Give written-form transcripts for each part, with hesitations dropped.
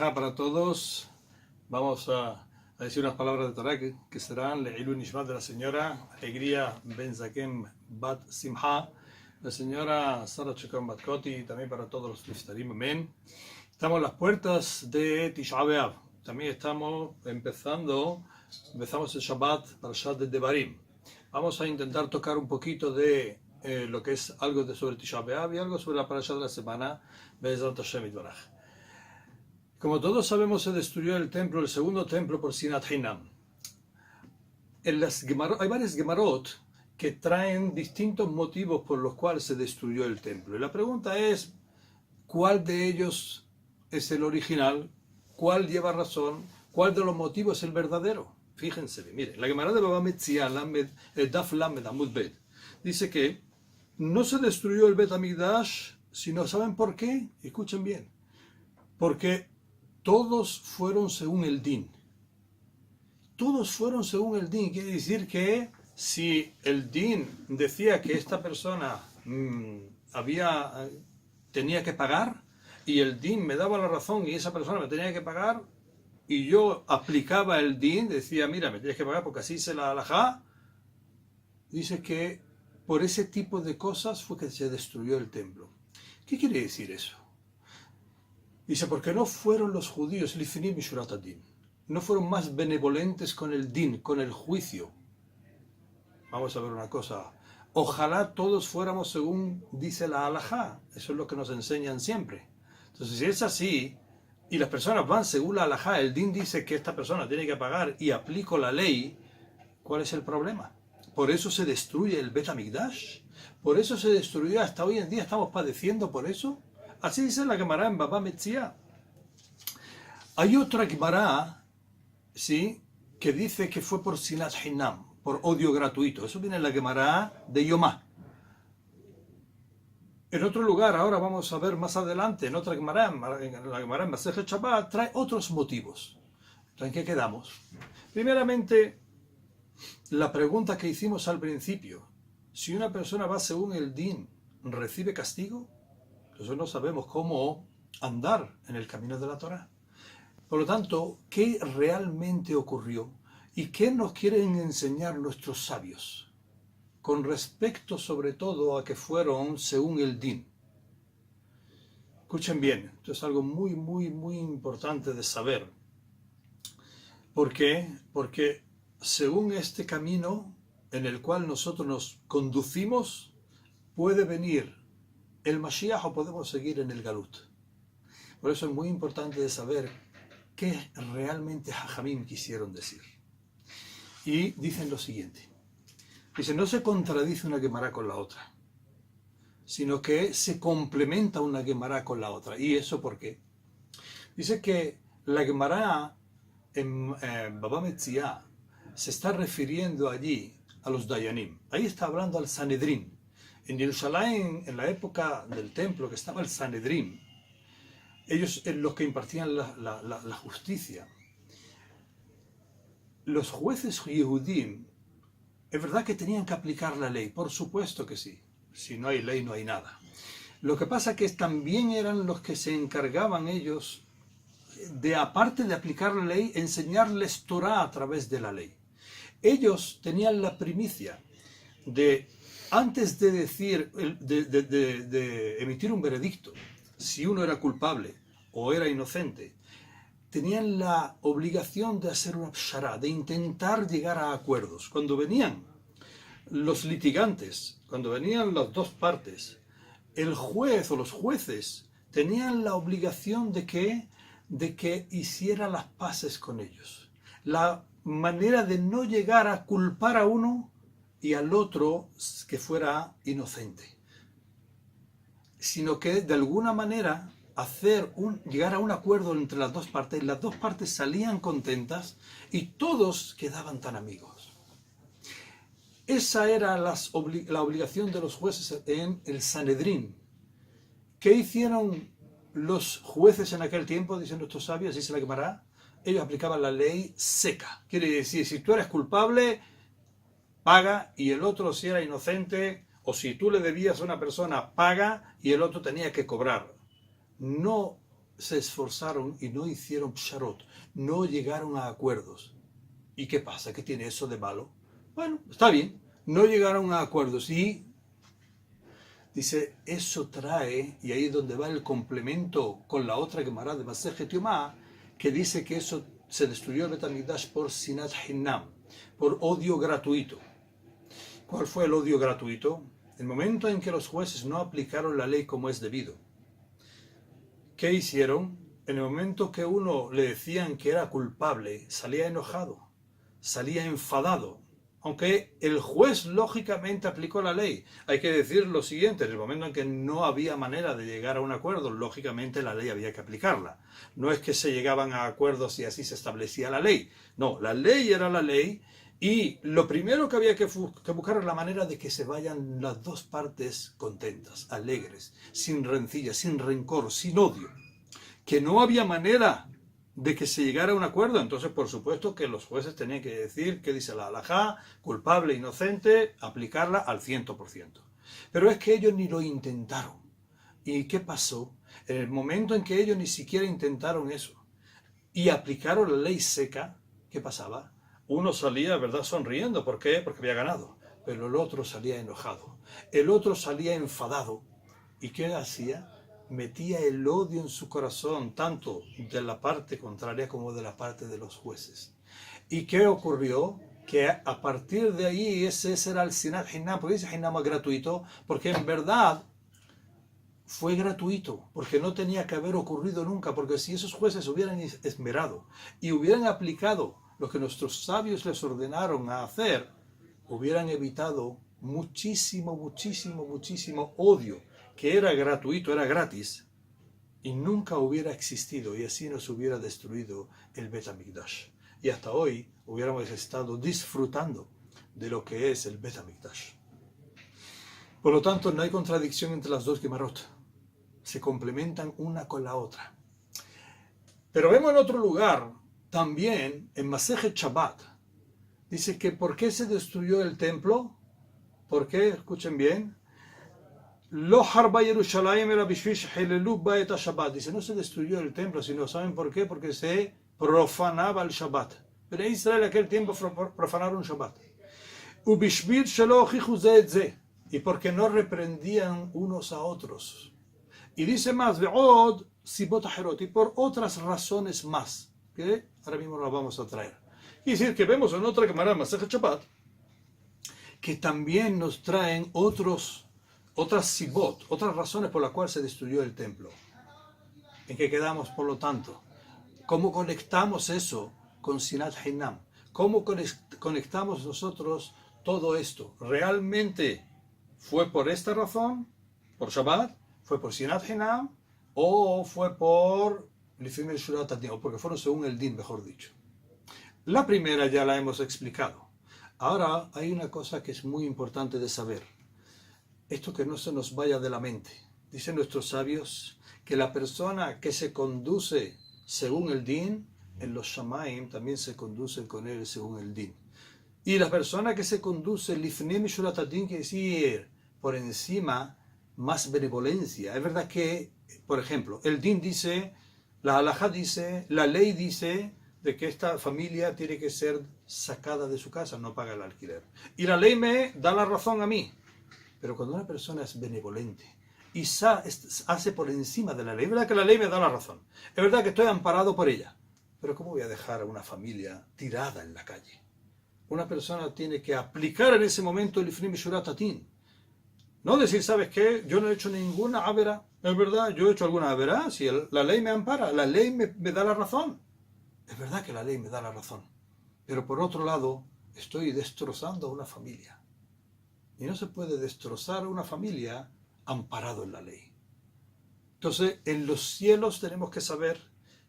Verajá para todos. Vamos a decir unas palabras de Torah que serán Le'ilu Nishmat de la señora Alegría Ben Zakem Bat Simha, la señora Sara Chekon Bat Koti, y también para todos los Niftarim. Amén. Estamos en las puertas de Tisha B'Av. También empezamos el Shabbat para Shabbat de Devarim. Vamos a intentar tocar un poquito de lo que es algo sobre Tisha B'Av y algo sobre la parasha de la semana, Be'ezrat Hashem Yitbaraj. Como todos sabemos, se destruyó el templo, el segundo templo, por Sinat Hinam. Hay varias Gemarot que traen distintos motivos por los cuales se destruyó el templo. Y la pregunta es, ¿cuál de ellos es el original? ¿Cuál lleva razón? ¿Cuál de los motivos es el verdadero? Fíjense, miren, la Gemara de Baba Metzia, Daf Lamed Amud Bet, dice que no se destruyó el Bet Hamikdash, sino, ¿saben por qué? Escuchen bien. Porque todos fueron según el Din. Todos fueron según el Din. Quiere decir que si el Din decía que esta persona tenía que pagar, y el Din me daba la razón y esa persona me tenía que pagar, y yo aplicaba el Din, decía, mira, me tienes que pagar porque así se la halajá, dice que por ese tipo de cosas fue que se destruyó el templo. ¿Qué quiere decir eso? Dice, porque no fueron los judíos, Lifinim y Shurat Adin, no fueron más benevolentes con el Din, con el juicio. Vamos a ver una cosa. Ojalá todos fuéramos según dice la halajá. Eso es lo que nos enseñan siempre. Entonces, si es así, y las personas van según la halajá, el Din dice que esta persona tiene que pagar y aplico la ley, ¿cuál es el problema? Por eso se destruye el Bet Hamikdash. Por eso se destruyó, hasta hoy en día estamos padeciendo por eso. Así dice la Gemara en Baba Metzia. Hay otra Gemara, ¿sí?, que dice que fue por Sinat Hinam, por odio gratuito. Eso viene en la Gemara de Yomá. En otro lugar, ahora vamos a ver más adelante, en otra Gemara, en la Gemara en Masejet Shabbat, trae otros motivos. ¿En qué quedamos? Primeramente, la pregunta que hicimos al principio. Si una persona va según el Din, ¿recibe castigo? Entonces no sabemos cómo andar en el camino de la Torah. Por lo tanto, ¿qué realmente ocurrió? ¿Y qué nos quieren enseñar nuestros sabios? Con respecto sobre todo a que fueron según el Din. Escuchen bien, esto es algo muy, muy, muy importante de saber. ¿Por qué? Porque según este camino en el cual nosotros nos conducimos, puede venir el Mashiach o podemos seguir en el Galut. Por eso es muy importante de saber qué realmente Jajamim quisieron decir. Y dicen lo siguiente. Dicen, no se contradice una Gemara con la otra, sino que se complementa una Gemara con la otra. ¿Y eso por qué? Dice que la Gemara en Baba Metzia se está refiriendo allí a los Dayanim. Ahí está hablando al Sanedrín. En Jerusalén, en la época del templo, que estaba el Sanedrín, ellos los que impartían la justicia. Los jueces Yehudim, es verdad que tenían que aplicar la ley, por supuesto que sí. Si no hay ley, no hay nada. Lo que pasa es que también eran los que se encargaban ellos de, aparte de aplicar la ley, enseñarles Torah a través de la ley. Ellos tenían la primicia de, antes de decir, de emitir un veredicto, si uno era culpable o era inocente, tenían la obligación de hacer una pshará, de intentar llegar a acuerdos. Cuando venían los litigantes, cuando venían las dos partes, el juez o los jueces tenían la obligación de que hiciera las paces con ellos. La manera de no llegar a culpar a uno y al otro que fuera inocente, sino que de alguna manera llegar a un acuerdo entre las dos partes salían contentas y todos quedaban tan amigos. Esa era la obligación de los jueces en el Sanedrín. ¿Qué hicieron los jueces en aquel tiempo? Dicen nuestros sabios, dice la Gemara, ellos aplicaban la ley seca. Quiere decir, si tú eres culpable, paga, y el otro, si era inocente, o si tú le debías a una persona, paga, y el otro tenía que cobrar. No se esforzaron y no hicieron psharot, no llegaron a acuerdos. ¿Y qué pasa? ¿Qué tiene eso de malo? Bueno, está bien, no llegaron a acuerdos y dice, eso trae, y ahí es donde va el complemento con la otra Gemara de Masejet Yomá, que dice que eso se destruyó el Bet HaMikdash por Sinat Hinnam, por odio gratuito. ¿Cuál fue el odio gratuito? El momento en que los jueces no aplicaron la ley como es debido. ¿Qué hicieron? En el momento que uno le decían que era culpable, salía enojado, salía enfadado. Aunque el juez lógicamente aplicó la ley. Hay que decir lo siguiente, en el momento en que no había manera de llegar a un acuerdo, lógicamente la ley había que aplicarla. No es que se llegaban a acuerdos y así se establecía la ley. No, la ley era la ley y lo primero que había que buscar era la manera de que se vayan las dos partes contentas, alegres, sin rencilla, sin rencor, sin odio. Que no había manera de que se llegara a un acuerdo, entonces por supuesto que los jueces tenían que decir qué dice la halajá, culpable, inocente, aplicarla al 100%. Pero es que ellos ni lo intentaron. ¿Y qué pasó? En el momento en que ellos ni siquiera intentaron eso y aplicaron la ley seca, ¿qué pasaba? Uno salía, ¿verdad?, sonriendo. ¿Por qué? Porque había ganado. Pero el otro salía enojado. El otro salía enfadado. ¿Y qué hacía? Metía el odio en su corazón, tanto de la parte contraria como de la parte de los jueces. ¿Y qué ocurrió? Que a partir de ahí ese era el Sinat Hinnam. ¿Por qué dice Hinnam gratuito? Porque en verdad fue gratuito, porque no tenía que haber ocurrido nunca, porque si esos jueces hubieran esmerado y hubieran aplicado lo que nuestros sabios les ordenaron a hacer, hubieran evitado muchísimo odio, que era gratuito, era gratis, y nunca hubiera existido, y así nos hubiera destruido el Bet HaMikdash. Y hasta hoy hubiéramos estado disfrutando de lo que es el Bet HaMikdash. Por lo tanto, no hay contradicción entre las dos Gemarot. Se complementan una con la otra. Pero vemos en otro lugar, también en Masejet Shabbat, dice que ¿por qué se destruyó el templo? ¿Por qué? Escuchen bien. Lo harba Yerushalayim era bishvil shehilelu ba et Shabbat. Dice, no se destruyó el templo, sino ¿saben por qué? Porque se profanaba el Shabbat. Pero en Israel en aquel tiempo profanaron Shabbat. Ubishvil shelo ochichu ze et ze. Y porque no reprendían unos a otros. Y dice más, ve'od sibot acherot, y por otras razones más, que ahora mismo las vamos a traer. Y decir que vemos en otra Gemara, Masejet Shabbat, que también nos traen otras sibot, otras razones por las cuales se destruyó el templo. ¿En qué quedamos, por lo tanto? ¿Cómo conectamos eso con Sinat Hinnam? ¿Cómo conectamos nosotros todo esto? ¿Realmente fue por esta razón, por Shabbat, fue por Sinat Hinnam, o fue por Lifim el Shurat Adin, o porque fueron según el Din, mejor dicho? La primera ya la hemos explicado. Ahora hay una cosa que es muy importante de saber. Esto que no se nos vaya de la mente. Dicen nuestros sabios que la persona que se conduce según el Din, en los Shamaim también se conducen con él según el Din. Y la persona que se conduce Lifnim Shurat Adin, quiere decir por encima, más benevolencia. Es verdad que, por ejemplo, el Din dice, la halajá dice, la ley dice de que esta familia tiene que ser sacada de su casa, no paga el alquiler. Y la ley me da la razón a mí. Pero cuando una persona es benevolente y hace por encima de la ley, es verdad que la ley me da la razón. Es verdad que estoy amparado por ella. Pero ¿cómo voy a dejar a una familia tirada en la calle? Una persona tiene que aplicar en ese momento el Lifnim Shurat Adin. No decir, ¿sabes qué? Yo no he hecho ninguna avera. Es verdad, yo he hecho alguna avera. Si la ley me ampara, la ley me da la razón. Es verdad que la ley me da la razón. Pero por otro lado, estoy destrozando a una familia. Y no se puede destrozar a una familia amparado en la ley. Entonces, en los cielos tenemos que saber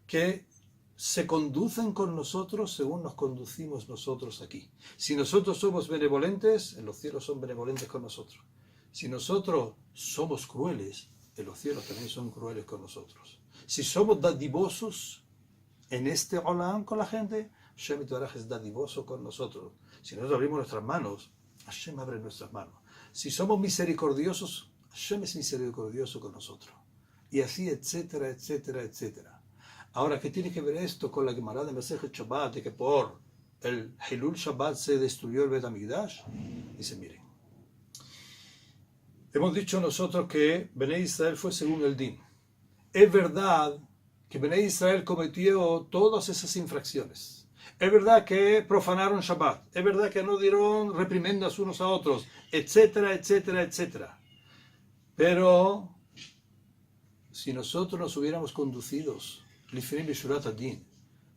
que se conducen con nosotros según nos conducimos nosotros aquí. Si nosotros somos benevolentes, en los cielos son benevolentes con nosotros. Si nosotros somos crueles, en los cielos también son crueles con nosotros. Si somos dadivosos en este olam con la gente, Hashem Yitbaraj es dadivoso con nosotros. Si nosotros abrimos nuestras manos, Hashem abre nuestras manos. Si somos misericordiosos, Hashem es misericordioso con nosotros. y así, etcétera, etcétera, etcétera. Ahora, ¿qué tiene que ver esto con la Gemara de Masejet Shabbat, de que por el Hilul Shabbat se destruyó el Bet HaMikdash? Dice, miren, hemos dicho nosotros que Bnei Israel fue según el Din. Es verdad que Bnei Israel cometió todas esas infracciones. Es verdad que profanaron Shabbat. Es verdad que no dieron reprimendas unos a otros, etcétera, etcétera, etcétera. Pero si nosotros nos hubiéramos conducido Lifnei Meshurat Adin,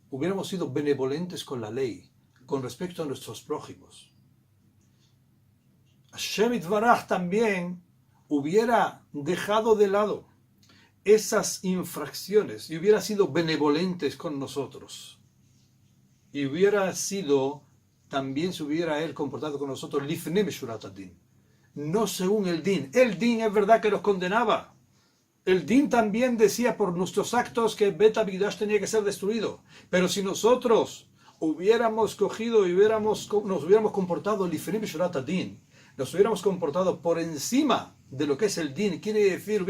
hubiéramos sido benevolentes con la ley, con respecto a nuestros prójimos, Hashem Yitbaraj también hubiera dejado de lado esas infracciones y hubiera sido benevolentes con nosotros. Y hubiera sido, también se hubiera él comportado con nosotros Lifnei Meshurat Adin, no según el Din. El Din es verdad que nos condenaba. El Din también decía por nuestros actos que Bet HaMikdash tenía que ser destruido. Pero si nosotros hubiéramos cogido y nos hubiéramos comportado Lifnei Meshurat Adin, nos hubiéramos comportado por encima de lo que es el Din, quiere decir,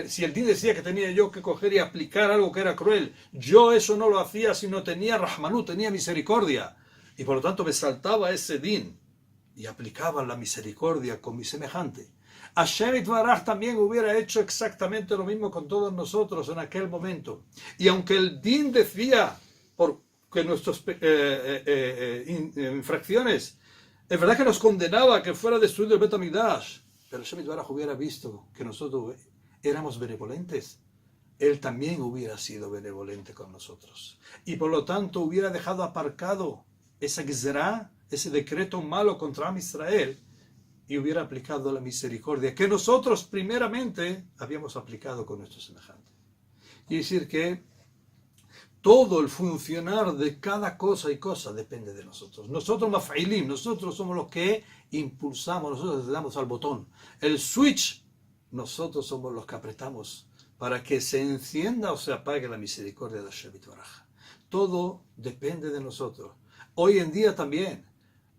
si el Din decía que tenía yo que coger y aplicar algo que era cruel, yo eso no lo hacía, sino tenía Rahmanut, tenía misericordia, y por lo tanto me saltaba ese Din y aplicaba la misericordia con mi semejante. Hashem Yitbaraj también hubiera hecho exactamente lo mismo con todos nosotros en aquel momento. Y aunque el Din decía que nuestras infracciones, es verdad que nos condenaba que fuera destruido el Bet HaMikdash, pero Hashem Yitbaraj hubiera visto que nosotros éramos benevolentes, Él también hubiera sido benevolente con nosotros. Y por lo tanto hubiera dejado aparcado esa gzerá, ese decreto malo contra Am Israel, y hubiera aplicado la misericordia que nosotros primeramente habíamos aplicado con nuestros semejantes. Quiere decir que todo el funcionar de cada cosa y cosa depende de nosotros. Nosotros maf'ilim, nosotros somos los que impulsamos, nosotros le damos al botón. El switch, nosotros somos los que apretamos para que se encienda o se apague la misericordia de Hashem Yitbaraj. Todo depende de nosotros. Hoy en día también,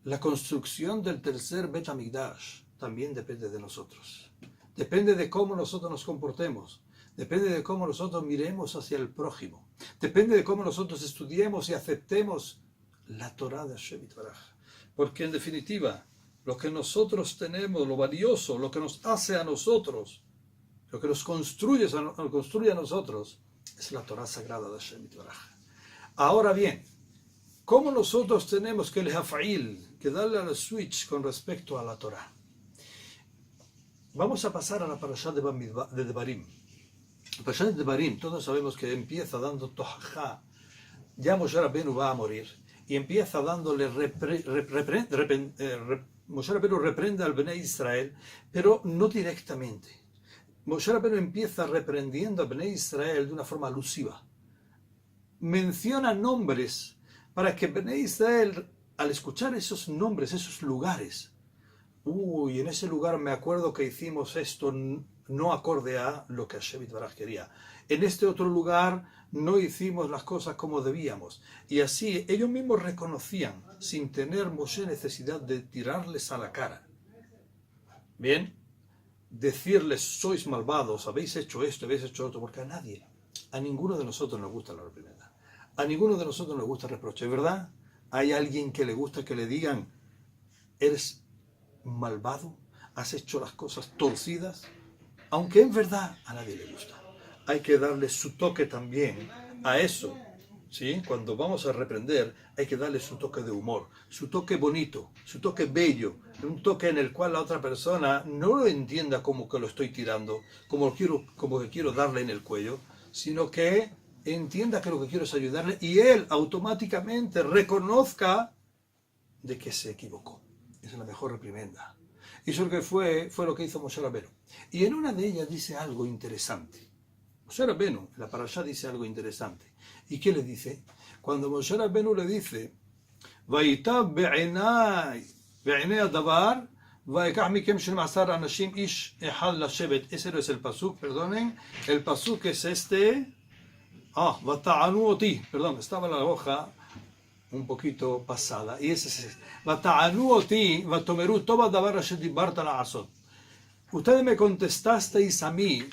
la construcción del tercer Bet HaMikdash también depende de nosotros. Depende de cómo nosotros nos comportemos. Depende de cómo nosotros miremos hacia el prójimo. Depende de cómo nosotros estudiemos y aceptemos la Torah de Hashem Yitbaraj. Porque en definitiva, lo que nosotros tenemos, lo valioso, lo que nos hace a nosotros, lo que nos construye a nosotros, es la Torah sagrada de Hashem Yitbaraj. Ahora bien, ¿cómo nosotros tenemos que darle al switch con respecto a la Torah? Vamos a pasar a la parashá de Devarim. La parashá de Devarim, todos sabemos que empieza dando tohajá. Ya Moshe Rabbeinu va a morir. Y empieza dándole Moshe Rabbeinu reprende al Bnei Israel, pero no directamente. Moshe Rabbeinu empieza reprendiendo a Bnei Israel de una forma alusiva. Menciona nombres para que Bnei Israel, al escuchar esos nombres, esos lugares, en ese lugar me acuerdo que hicimos esto no acorde a lo que Hashem Yitbaraj quería. En este otro lugar no hicimos las cosas como debíamos. Y así ellos mismos reconocían, sin tener Moshe necesidad de tirarles a la cara. Bien, decirles, sois malvados, habéis hecho esto, habéis hecho otro, porque a ninguno de nosotros nos gusta la reprimenda. A ninguno de nosotros nos gusta el reproche, ¿verdad? ¿Hay alguien que le gusta que le digan, eres malvado, has hecho las cosas torcidas? Aunque en verdad a nadie le gusta. Hay que darle su toque también a eso, ¿sí? Cuando vamos a reprender, hay que darle su toque de humor, su toque bonito, su toque bello, un toque en el cual la otra persona no lo entienda como que lo estoy tirando, como que quiero darle en el cuello, sino que entienda que lo que quiero es ayudarle y él automáticamente reconozca de que se equivocó. Esa es la mejor reprimenda. Y eso fue lo que hizo Moshe Rabbeinu. Y en una de ellas dice algo interesante. Moshe Rabbeinu, en la parashá dice algo interesante. ¿Y qué le dice? Cuando Moshe Rabbeinu le dice, Vayitab be'inei adavar, vayikach mikem shneim'asar anashim ish echad lashevet. Ese no es el pasuk, perdonen. El pasuk es este. Vata'anu oti. Perdón, estaba la hoja un poquito pasada. Y ese es. Vata'anu oti, vatomeru toba davar asher dibarta la'asot. Ustedes me contestasteis a mí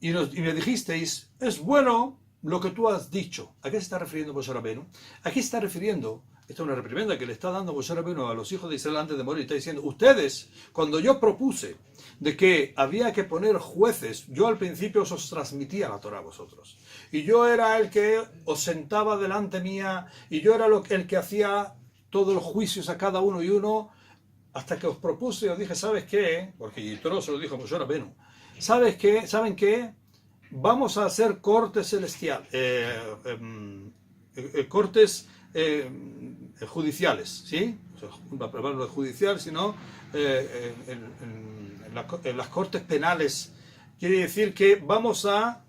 y me dijisteis, es bueno lo que tú has dicho. ¿A qué se está refiriendo Moshe Rabbeinu? Aquí se está refiriendo, esta es una reprimenda que le está dando Moshe Rabbeinu a los hijos de Israel antes de morir, está diciendo, ustedes, cuando yo propuse de que había que poner jueces, yo al principio os transmitía la Torah a vosotros, y yo era el que os sentaba delante mía, y yo era el que hacía todos los juicios a cada uno y uno, hasta que os propuse y os dije, ¿sabes qué? Porque Yitro se lo dijo a Moshe Rabbeinu, ¿sabes qué? ¿Saben qué? Vamos a hacer cortes celestiales, cortes judiciales, ¿sí? La palabra no es judicial, sino en las cortes penales. Quiere decir que vamos a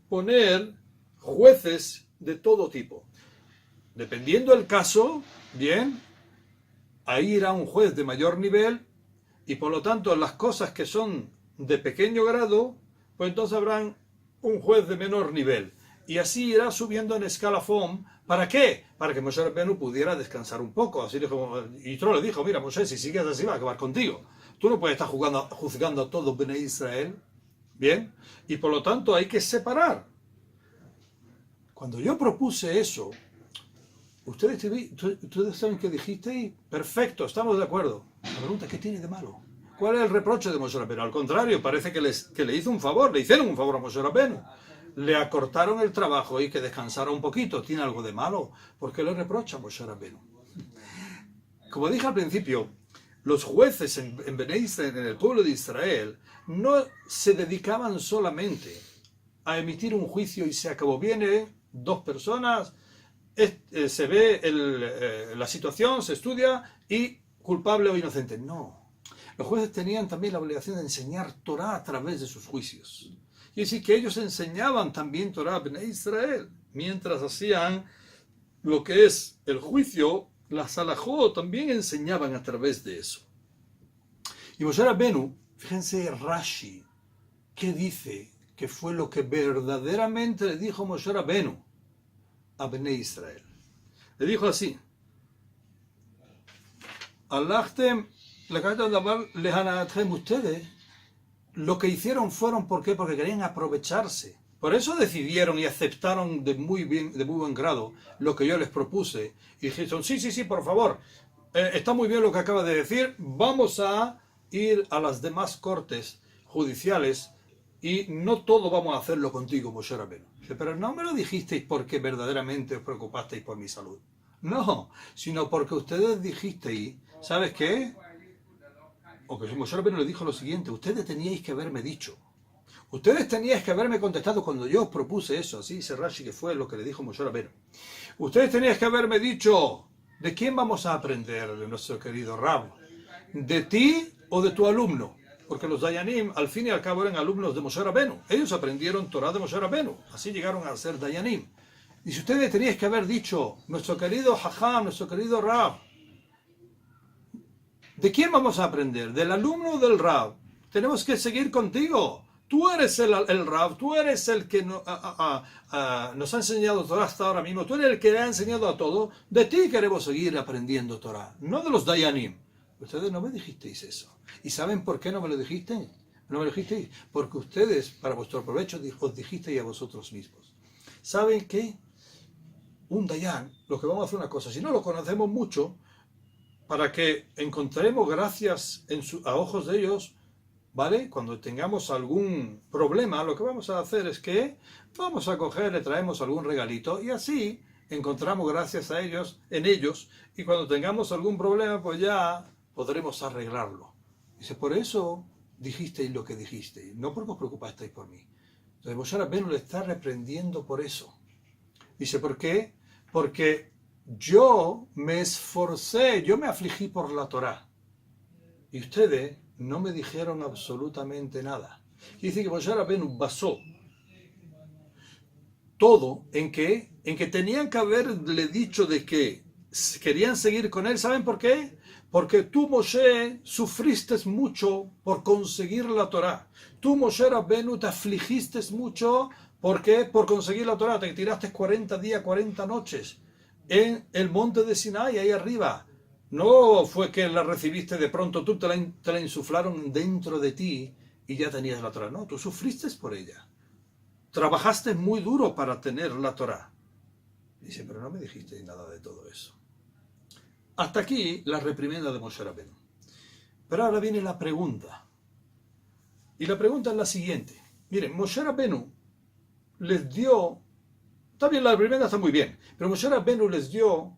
poner jueces de todo tipo. Dependiendo del caso, bien, ahí irá un juez de mayor nivel y por lo tanto las cosas que son de pequeño grado, pues entonces habrán un juez de menor nivel. Y así irá subiendo en escalafón. ¿Para qué? Para que Moshe Rabbeinu pudiera descansar un poco. Así dijo, y Yitro le dijo, mira Moshe, si sigues así va a acabar contigo. Tú no puedes estar juzgando a todo Bnei Israel. Bien. Y por lo tanto hay que separar. Cuando yo propuse eso, ustedes saben que dijisteis, perfecto, estamos de acuerdo. La pregunta, ¿qué tiene de malo? ¿Cuál es el reproche de Moshe Rabbeinu? Al contrario, parece que le hizo un favor, le hicieron un favor a Moshe Rabbeinu. Le acortaron el trabajo y que descansara un poquito. ¿Tiene algo de malo? ¿Por qué le reprocha a Moshe Rabbeinu? Como dije al principio, los jueces en Bnei Israel, en el pueblo de Israel, no se dedicaban solamente a emitir un juicio y se acabó. Viene dos personas, se ve la situación, se estudia y culpable o inocente. No. Los jueces tenían también la obligación de enseñar Torah a través de sus juicios. Y decir que ellos enseñaban también Torah a Bnei Israel, mientras hacían lo que es el juicio, la salahó también enseñaban a través de eso. Y Moshe Rabbeinu, fíjense Rashi, ¿qué dice? Que fue lo que verdaderamente le dijo Moshe Rabbeinu a Bnei Israel. Le dijo así, Alachtem, ustedes lo que hicieron fueron, ¿por qué? Porque querían aprovecharse. Por eso decidieron y aceptaron de muy buen grado lo que yo les propuse. Y dijeron, sí, por favor, está muy bien lo que acaba de decir, vamos a ir a las demás cortes judiciales y no todo vamos a hacerlo contigo, Moshe Rabbeinu. Pero no me lo dijisteis porque verdaderamente os preocupasteis por mi salud. No, sino porque ustedes dijisteis, ¿sabes qué? O que Moshe Rabbeinu le dijo lo siguiente, ustedes teníais que haberme dicho, ustedes teníais que haberme contestado cuando yo os propuse eso, así dice Rashi que fue lo que le dijo Moshe Rabbeinu. Ustedes teníais que haberme dicho, ¿de quién vamos a aprender? De nuestro querido Rab, ¿de ti o de tu alumno? Porque los Dayanim al fin y al cabo eran alumnos de Moshe Rabbeinu, ellos aprendieron Torah de Moshe Rabbeinu, así llegaron a ser Dayanim. Y si ustedes teníais que haber dicho, nuestro querido Jajam, nuestro querido Rab, ¿de quién vamos a aprender? ¿Del alumno o del Rab? Tenemos que seguir contigo. Tú eres el Rab, tú eres el que nos ha enseñado Torah hasta ahora mismo, tú eres el que le ha enseñado a todo. De ti queremos seguir aprendiendo Torah, no de los Dayanim. Ustedes no me dijisteis eso. ¿Y saben por qué no me lo dijisteis? No me lo dijisteis porque ustedes, para vuestro provecho, os dijisteis a vosotros mismos. ¿Saben qué? Un Dayan, lo que vamos a hacer una cosa, si no lo conocemos mucho, para que encontremos gracias a ojos de ellos, ¿vale? Cuando tengamos algún problema, lo que vamos a hacer es que vamos a coger, le traemos algún regalito y así encontramos gracias a ellos, en ellos, y cuando tengamos algún problema, pues ya podremos arreglarlo. Dice, por eso dijisteis lo que dijisteis, no porque os preocupasteis por mí. Entonces Moshe Rabbeinu le está reprendiendo por eso. Dice, ¿por qué? Porque yo me esforcé, yo me afligí por la Torá. Y ustedes no me dijeron absolutamente nada. Y dice que Moshe Rabbeinu basó todo en que tenían que haberle dicho de que querían seguir con él. ¿Saben por qué? Porque tú, Moshe, sufriste mucho por conseguir la Torá. Tú, Moshe Rabbeinu, te afligiste mucho. ¿Por qué? Por conseguir la Torá. Te tiraste 40 días, 40 noches en el monte de Sinai, ahí arriba. No fue que la recibiste de pronto, tú te la insuflaron dentro de ti y ya tenías la Torá. No, tú sufriste por ella. trabajaste muy duro para tener la Torá. Dice, pero no me dijiste nada de todo eso. Hasta aquí la reprimenda de Moshe Rabbeinu. Pero ahora viene la pregunta. Y la pregunta es la siguiente. Miren, Moshe Rabbeinu les dio, está bien, la reprimenda está muy bien, pero Moshe Rabbeinu les dio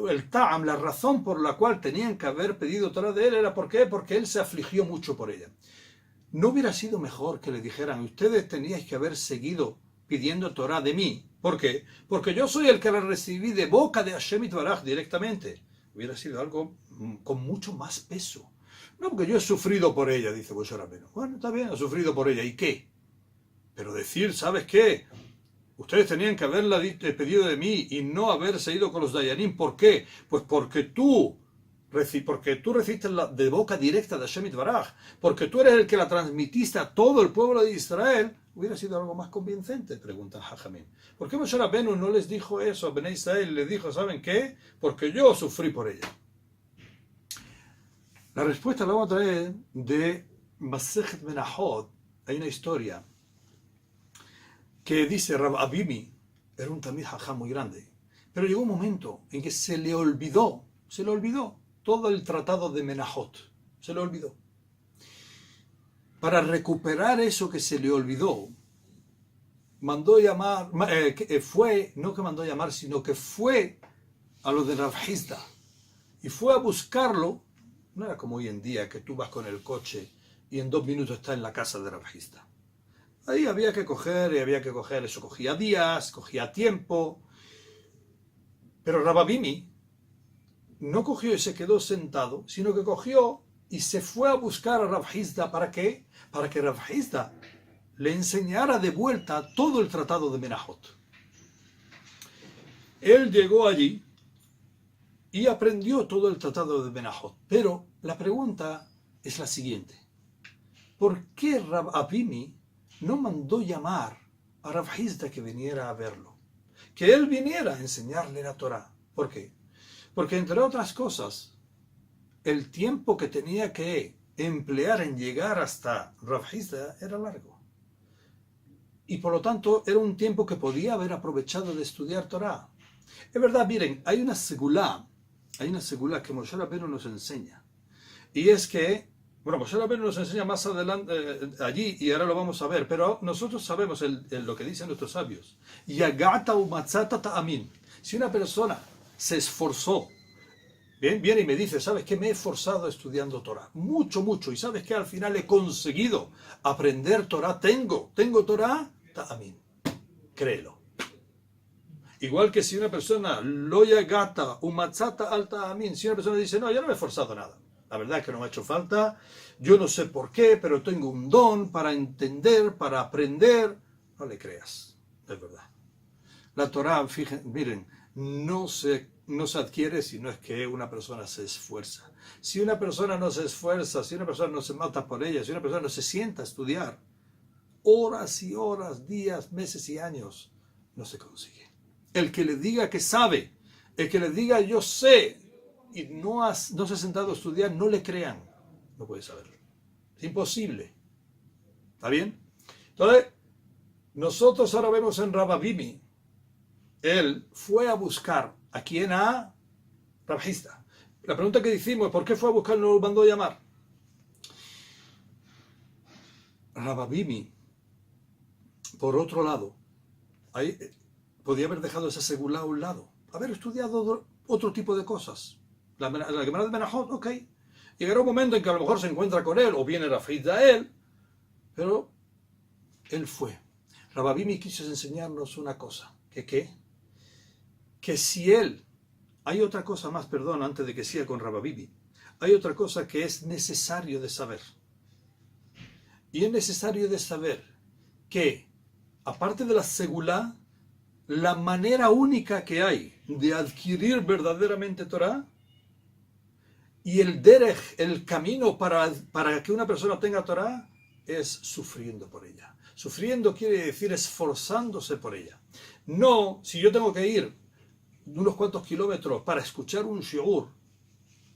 el ta'am, la razón por la cual tenían que haber pedido Torah de él era ¿por qué? Porque él se afligió mucho por ella. ¿No hubiera sido mejor que le dijeran, ustedes teníais que haber seguido pidiendo Torah de mí? ¿Por qué? Porque yo soy el que la recibí de boca de Hashem Yitbaraj directamente. Hubiera sido algo con mucho más peso. No, porque yo he sufrido por ella, dice Moshe Rabbeinu. Bueno, está bien, he sufrido por ella. ¿Y qué? Pero decir, ¿sabes qué? Ustedes tenían que haberla pedido de mí y no haberse ido con los Dayanim. ¿Por qué? Pues porque tú recibiste de boca directa de Hashem Yitbaraj, porque tú eres el que la transmitiste a todo el pueblo de Israel. Hubiera sido algo más convincente, pregunta Jajamín. ¿Por qué Moshe Rabbeinu no les dijo eso a Bnei Israel? Les dijo, ¿saben qué? Porque yo sufrí por ella. La respuesta la vamos a traer de Masejet Menachot. Hay una historia que dice Rab Abimi, era un Talmid Jajam muy grande, pero llegó un momento en que se le olvidó todo el tratado de Menachot, se le olvidó. Para recuperar eso que se le olvidó, mandó llamar, sino que fue a lo de Rav Hizda y fue a buscarlo. No era como hoy en día que tú vas con el coche y en 2 minutos está en la casa de Rav Hizda. Ahí había que coger, eso cogía días, cogía tiempo. Pero Rab Abimi no cogió y se quedó sentado, sino que cogió y se fue a buscar a Rav Hizda. ¿Para qué? Para que Rav Hizda le enseñara de vuelta todo el tratado de Menachot. Él llegó allí y aprendió todo el tratado de Menachot. Pero la pregunta es la siguiente. ¿Por qué Rab Abimi no mandó llamar a Rav Hizda que viniera a verlo? Que él viniera a enseñarle la Torá. ¿Por qué? Porque entre otras cosas, el tiempo que tenía que emplear en llegar hasta Rav Hizda era largo. Y por lo tanto era un tiempo que podía haber aprovechado de estudiar Torá. Es verdad, miren, hay una segulá que Moshe Rabbeinu nos enseña. Y es que, bueno, Moshe Rabbeinu nos enseña más adelante allí y ahora lo vamos a ver, pero nosotros sabemos lo que dicen nuestros sabios. Yagata umatzata ta'amin. Si una persona se esforzó, viene y me dice, ¿sabes qué? Me he esforzado estudiando Torah, mucho, y ¿sabes qué? Al final he conseguido aprender Torah, tengo Torah, ta'amin, créelo. Igual que si una persona, loya gata, umatzata al ta'amin, si una persona dice, no, yo no me he esforzado nada, la verdad es que no me ha hecho falta, yo no sé por qué, pero tengo un don para entender, para aprender, no le creas, es verdad. La Torah, miren, no se adquiere si no es que una persona se esfuerza. Si una persona no se esfuerza, si una persona no se mata por ella, si una persona no se sienta a estudiar, horas y horas, días, meses y años, no se consigue. El que le diga que sabe, el que le diga yo sé, y no se ha sentado a estudiar, no le crean. No puede saberlo. Es imposible. ¿Está bien? Entonces, nosotros ahora vemos en Rab Abimi, él fue a buscar a quién, a Rav Hizda. La pregunta que hicimos es ¿por qué fue a buscar y no lo mandó a llamar? Rab Abimi, por otro lado, ahí podía haber dejado esa segulá a un lado, haber estudiado otro tipo de cosas. La Gemara de Menachot, ok. Llegará un momento en que a lo mejor se encuentra con él o viene Rav Hizda a él, pero él fue. Rab Abimi quiso enseñarnos una cosa. ¿Qué? Que si él, hay otra cosa más, perdón, antes de que siga con Rab Abimi, hay otra cosa que es necesario de saber. Y es necesario de saber que, aparte de la segulá, la manera única que hay de adquirir verdaderamente Torah y el derech, el camino para que una persona tenga Torah, es sufriendo por ella. Sufriendo quiere decir esforzándose por ella. No, si yo tengo que ir unos cuantos kilómetros para escuchar un shiur,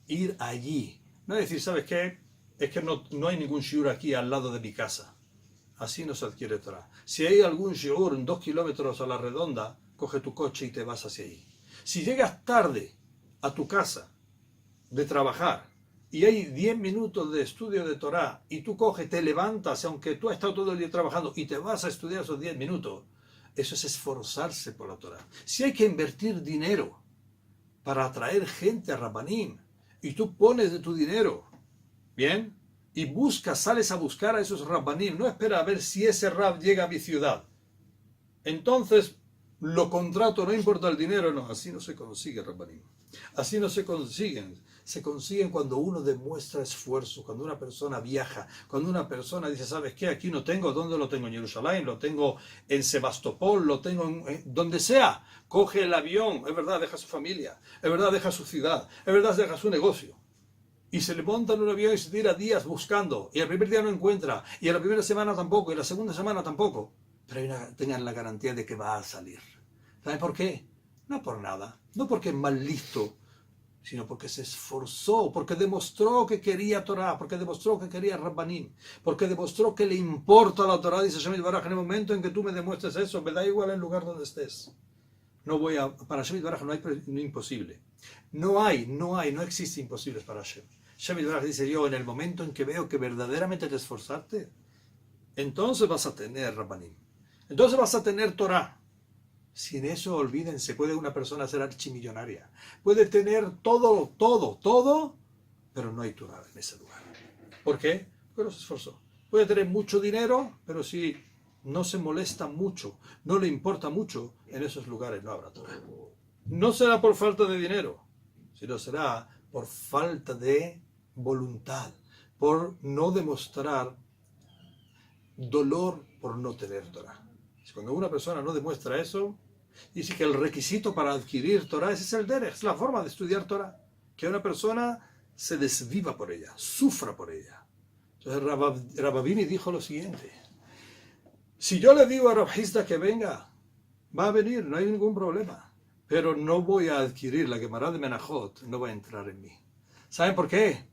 ir allí. No es decir, ¿sabes qué? Es que no hay ningún shiur aquí al lado de mi casa. Así no se adquiere Torah. Si hay algún shiur en 2 kilómetros a la redonda, coge tu coche y te vas hacia ahí. Si llegas tarde a tu casa de trabajar y hay 10 minutos de estudio de Torah y tú coges, te levantas, aunque tú has estado todo el día trabajando y te vas a estudiar esos 10 minutos, eso es esforzarse por la Torah. Si hay que invertir dinero para atraer gente a Rabbanim y tú pones de tu dinero, ¿bien? Y buscas, sales a buscar a esos Rabbanim, no espera a ver si ese Rab llega a mi ciudad. Entonces, lo contrato, no importa el dinero, no, así no se consigue Rabbanim. Así no se consiguen. Se consiguen cuando uno demuestra esfuerzo, cuando una persona viaja, cuando una persona dice, ¿sabes qué? Aquí no tengo, ¿dónde lo tengo? En Jerusalén, lo tengo en Sebastopol, lo tengo en donde sea. Coge el avión, es verdad, deja su familia, es verdad, deja su ciudad, es verdad, deja su negocio. Y se le monta en un avión y se tira días buscando, y el primer día no encuentra, y a la primera semana tampoco, y la segunda semana tampoco. Pero tengan la garantía de que va a salir. ¿Saben por qué? No por nada, no porque es mal listo, sino porque se esforzó, porque demostró que quería Torah, porque demostró que quería Rabbanim, porque demostró que le importa la Torah. Dice Shemit Baraj, en el momento en que tú me demuestres eso, me da igual el lugar donde estés. No voy a, para Shemit Baraj no hay imposible. No existe imposibles para Hashem. Shemit Baraj dice, yo en el momento en que veo que verdaderamente te esforzaste, entonces vas a tener Rabbanim, entonces vas a tener Torah. Sin eso, olvídense, puede una persona ser archimillonaria, puede tener todo, pero no hay Torah en ese lugar. ¿Por qué? Porque no se esforzó. Puede tener mucho dinero, pero si no se molesta mucho, no le importa mucho, en esos lugares no habrá Torah. No será por falta de dinero, sino será por falta de voluntad, por no demostrar dolor por no tener Torah. Cuando una persona no demuestra eso, dice que el requisito para adquirir Torah ese es el derech, es la forma de estudiar Torah, que una persona se desviva por ella, sufra por ella. Entonces Rababini dijo lo siguiente: si yo le digo a Rav Hizda que venga, va a venir, no hay ningún problema, pero no voy a adquirir la Gemara de Menachot, no va a entrar en mí. ¿Saben por qué?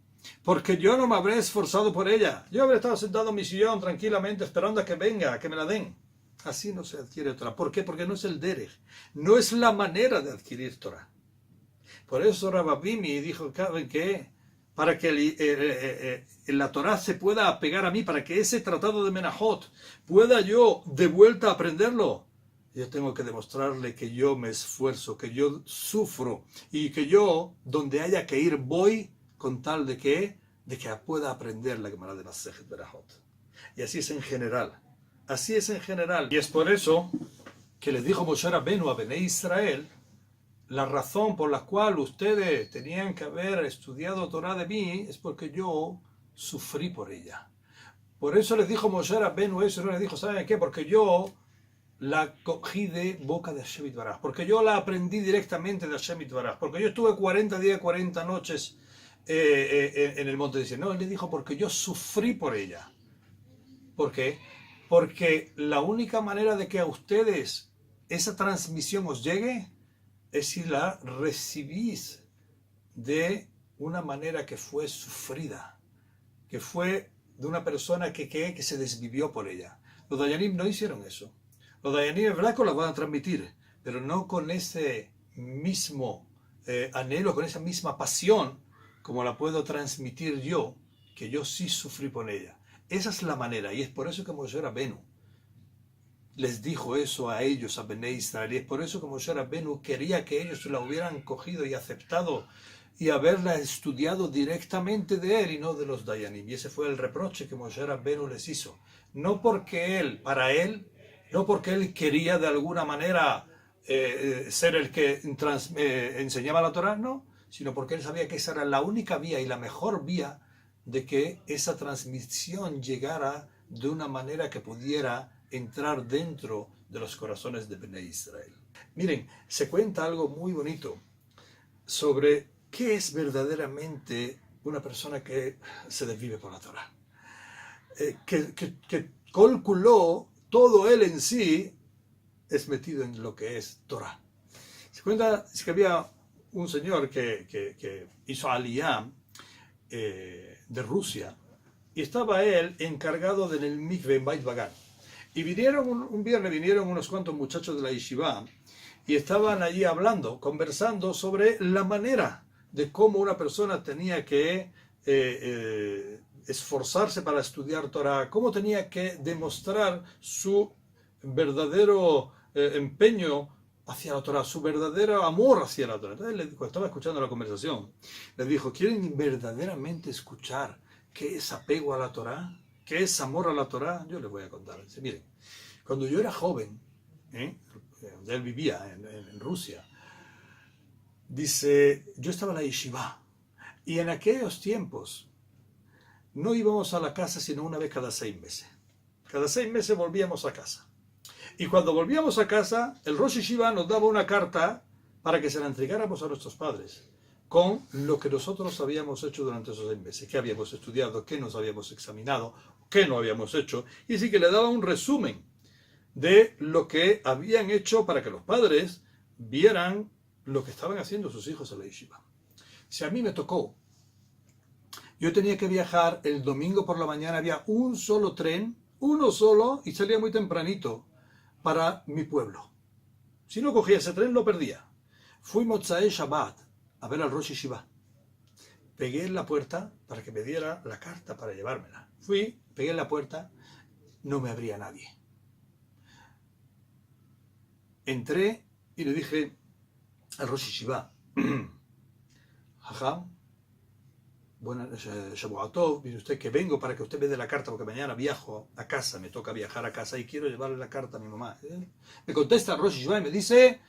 Porque yo no me habré esforzado por ella. Yo habré estado sentado en mi sillón tranquilamente esperando a que venga, a que me la den. Así no se adquiere Torah. ¿Por qué? Porque no es el derech, no es la manera de adquirir Torah. Por eso Rababimi dijo que para que la Torah se pueda apegar a mí, para que ese tratado de Menachot pueda yo de vuelta aprenderlo, yo tengo que demostrarle que yo me esfuerzo, que yo sufro y que yo, donde haya que ir, voy con tal de que pueda aprender la Gemara de Masejet Berajot. Y así es en general. Así es en general. Y es por eso que les dijo Moshe Rabbeinu a Bnei Israel, la razón por la cual ustedes tenían que haber estudiado Torah de mí es porque yo sufrí por ella. Por eso les dijo Moshe Rabbeinu eso, no les dijo, ¿saben qué? Porque yo la cogí de boca de Hashem Yitbaraj, porque yo la aprendí directamente de Hashem Yitbaraj, porque yo estuve 40 días, 40 noches en el monte de Sinai. No, él le dijo porque yo sufrí por ella. ¿Por qué? Porque la única manera de que a ustedes esa transmisión os llegue es si la recibís de una manera que fue sufrida, que fue de una persona que se desvivió por ella. Los Dayanim no hicieron eso. Los Dayanim es verdad que la van a transmitir, pero no con ese mismo anhelo, con esa misma pasión como la puedo transmitir yo, que yo sí sufrí por ella. Esa es la manera, y es por eso que Moshe Rabbeinu les dijo eso a ellos, a Bnei Israel, y es por eso que Moshe Rabbeinu quería que ellos la hubieran cogido y aceptado y haberla estudiado directamente de él y no de los Dayanim. Y ese fue el reproche que Moshe Rabbeinu les hizo. No porque él, no porque él quería de alguna manera ser el que enseñaba la Torah, no, sino porque él sabía que esa era la única vía y la mejor vía de que esa transmisión llegara de una manera que pudiera entrar dentro de los corazones de Bnei Israel. Miren, se cuenta algo muy bonito sobre qué es verdaderamente una persona que se desvive por la Torah. Que calculó todo él en sí es metido en lo que es Torah. Se cuenta que había un señor que hizo aliyah de Rusia, y estaba él encargado del mikve en Beit Bagan. Y vinieron, un viernes vinieron unos cuantos muchachos de la yeshiva y estaban allí hablando, conversando sobre la manera de cómo una persona tenía que esforzarse para estudiar Torah, cómo tenía que demostrar su verdadero empeño hacia la Torah, su verdadero amor hacia la Torah. Entonces, cuando estaba escuchando la conversación, les dijo, ¿quieren verdaderamente escuchar qué es apego a la Torah? ¿Qué es amor a la Torah? Yo les voy a contar. Dice, miren, cuando yo era joven, donde él vivía, en Rusia, dice, yo estaba en la yeshiva, y en aquellos tiempos no íbamos a la casa sino una vez cada 6 meses. Cada 6 meses volvíamos a casa. Y cuando volvíamos a casa, el Rosh Yeshiva nos daba una carta para que se la entregáramos a nuestros padres, con lo que nosotros habíamos hecho durante esos 6 meses, qué habíamos estudiado, qué nos habíamos examinado, qué no habíamos hecho, y así que le daba un resumen de lo que habían hecho para que los padres vieran lo que estaban haciendo sus hijos en la yeshiva. Si a mí me tocó, yo tenía que viajar el domingo por la mañana, había un solo tren, uno solo, y salía muy tempranito para mi pueblo. Si no cogía ese tren, lo perdía. Fui Motzai Shabbat a ver al Rosh Yeshiva. Pegué en la puerta para que me diera la carta para llevármela. Fui, pegué en la puerta, no me abría nadie. Entré y le dije al Rosh Yeshiva, Jajam, buenas Shabuatov, dice usted que vengo para que usted me dé la carta porque mañana viajo a casa, me toca viajar a casa y quiero llevarle la carta a mi mamá. Me contesta Rosh Yeshiva y me dice,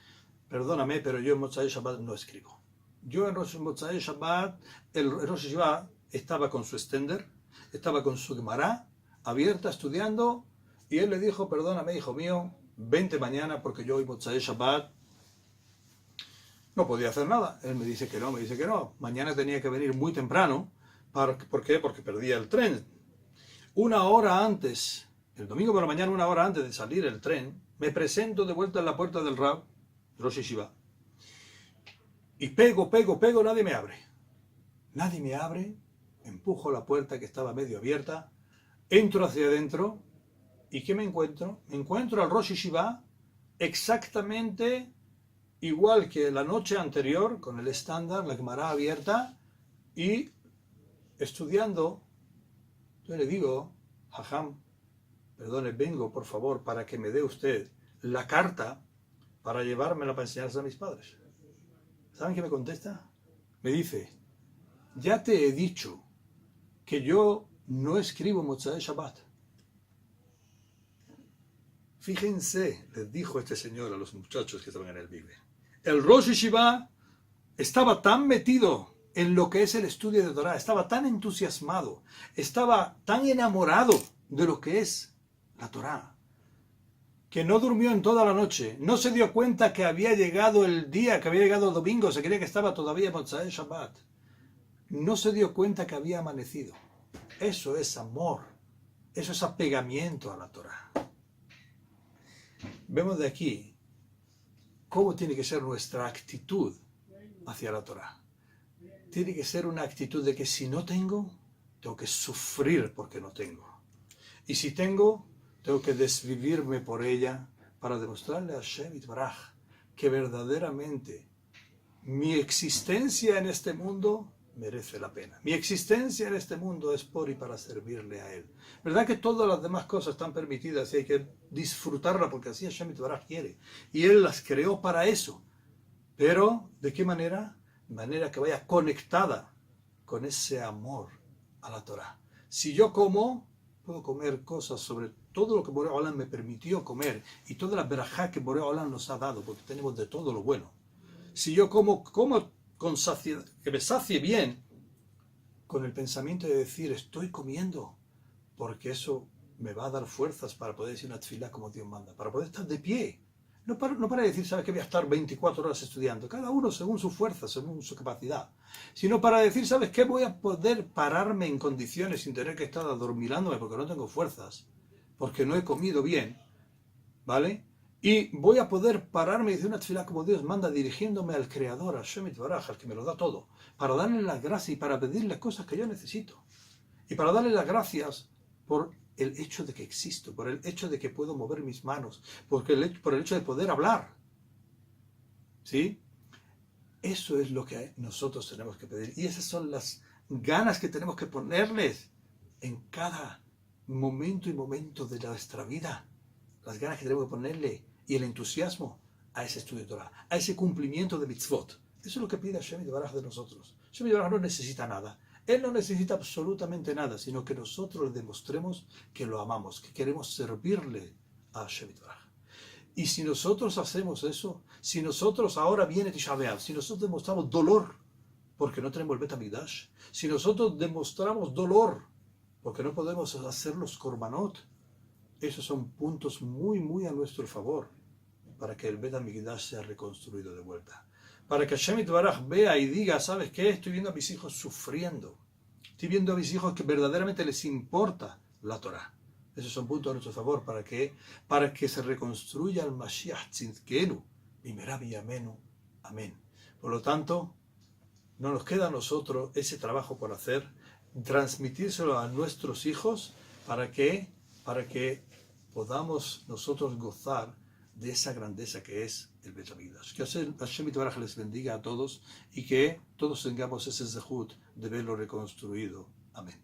perdóname, pero yo en Motzai Shabbat no escribo. Yo en Motzai Shabbat, el Rosh Yeshiva estaba con su extender, estaba con su Gemara abierta estudiando y él le dijo, perdóname hijo mío, vente mañana porque yo hoy Motzai Shabbat no podía hacer nada. Él me dice que no. Mañana tenía que venir muy temprano. ¿Por qué? Porque perdía el tren. Una hora antes, el domingo por la mañana, una hora antes de salir el tren, me presento de vuelta en la puerta del Rab, Rosh Yeshiva. Y pego, nadie me abre. Nadie me abre, empujo la puerta que estaba medio abierta, entro hacia adentro, ¿y qué me encuentro? Me encuentro al Rosh Yeshiva exactamente igual que la noche anterior, con el estándar, la Gemara abierta, y estudiando. Yo le digo, Jajam, perdone, vengo por favor para que me dé usted la carta para llevármela para enseñársela a mis padres. ¿Saben qué me contesta? Me dice, ya te he dicho que yo no escribo Motzai Shabbat. Fíjense, les dijo este señor a los muchachos que estaban en el Bible. El Rosh Yeshiva estaba tan metido en lo que es el estudio de Torah, estaba tan entusiasmado, estaba tan enamorado de lo que es la Torah, que no durmió en toda la noche, no se dio cuenta que había llegado el día, que había llegado el domingo, se creía que estaba todavía en Motzai Shabbat. No se dio cuenta que había amanecido. Eso es amor, eso es apegamiento a la Torah. Vemos de aquí cómo tiene que ser nuestra actitud hacia la Torah. Tiene que ser una actitud de que si no tengo, tengo que sufrir porque no tengo. Y si tengo, tengo que desvivirme por ella para demostrarle a Hashem Yitbaraj que verdaderamente mi existencia en este mundo merece la pena. Mi existencia en este mundo es por y para servirle a Él. ¿Verdad que todas las demás cosas están permitidas y hay que disfrutarlas porque así Hashem Yitbaraj quiere? Y Él las creó para eso. Pero, ¿de qué manera? De manera que vaya conectada con ese amor a la Torah. Si yo como, puedo comer cosas sobre todo lo que Boré Olam me permitió comer y toda la verajá que Boré Olam nos ha dado, porque tenemos de todo lo bueno. Si yo como con saciedad, que me sacie bien, con el pensamiento de decir, estoy comiendo, porque eso me va a dar fuerzas para poder decir una tefilá como Dios manda, para poder estar de pie. No para decir, ¿sabes qué? Voy a estar 24 horas estudiando, cada uno según su fuerza, según su capacidad, sino para decir, ¿sabes qué? Voy a poder pararme en condiciones sin tener que estar adormilándome porque no tengo fuerzas, porque no he comido bien, ¿vale? Y voy a poder pararme y decir una tefilá como Dios manda, dirigiéndome al Creador, al Hashem Yitbaraj, al que me lo da todo, para darle las gracias y para pedirle cosas que yo necesito. y para darle las gracias por el hecho de que existo, por el hecho de que puedo mover mis manos, por el hecho de poder hablar. ¿Sí? Eso es lo que nosotros tenemos que pedir. Y esas son las ganas que tenemos que ponerles en cada momento y momento de nuestra vida. Las ganas que tenemos que ponerle y el entusiasmo a ese estudio de Torah, a ese cumplimiento de mitzvot. Eso es lo que pide Hashem Yitbaraj de nosotros. Hashem Yitbaraj no necesita nada. Él no necesita absolutamente nada, sino que nosotros le demostremos que lo amamos, que queremos servirle a Hashem Yitbaraj. Y si nosotros hacemos eso, si nosotros ahora viene Tisha B'Av, si nosotros demostramos dolor porque no tenemos el Bet HaMikdash, si nosotros demostramos dolor porque no podemos hacer los korbanot, esos son puntos muy a nuestro favor para que el Bet HaMikdash sea reconstruido de vuelta. Para que Hashem Yitbaraj vea y diga, ¿sabes qué? Estoy viendo a mis hijos sufriendo. Estoy viendo a mis hijos que verdaderamente les importa la Torah. Esos son puntos a nuestro favor para que se reconstruya el Mashiach Tzidkenu, Bimerav Yamenu. Amén. Por lo tanto, no nos queda a nosotros ese trabajo por hacer, transmitírselo a nuestros hijos para que podamos nosotros gozar de esa grandeza que es el Bet HaMikdash. Que Hashem Yitbaraj les bendiga a todos y que todos tengamos ese zehut de verlo reconstruido. Amén.